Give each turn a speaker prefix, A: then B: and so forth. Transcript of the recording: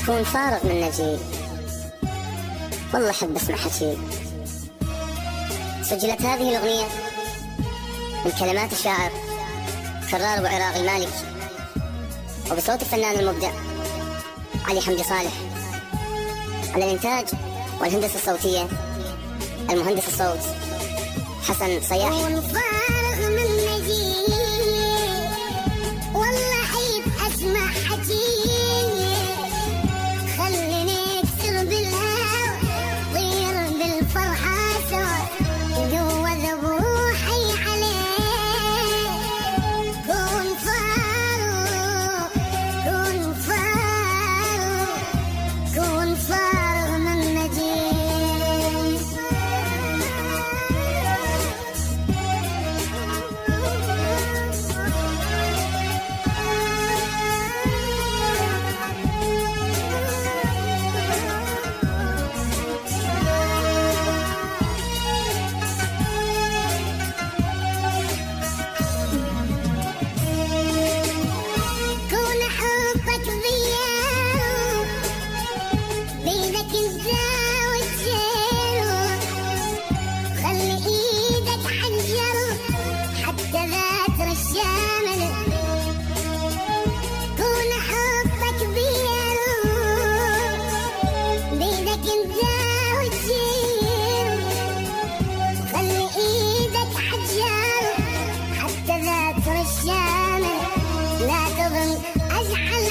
A: كون فارغ من نجيب، والله أحب أسمع حكي. سجلت هذه الأغنية من كلمات الشاعر كرار أبو عراق المالكي، وبصوت الفنان المبدع علي حمدي صالح. على الإنتاج والهندسة الصوتية المهندس الصوت حسن صياح.
B: كون فارغ من نجيب، والله أحب أسمع حكي. خليني أكسر بالهوى، طير بالفرحة سوا، جوز بروحي عليه. كون فارغ، كون فارغ، كون فارغ من نجيب. كون حبك ضياء بيدك انت وتجيله، خلي ايدك حنجر حتى ذات الشامل. كون حبك ضياء بيدك انت وتجيله، خلي ايدك حنجر حتى ذات الشامل. لا تظن أزعل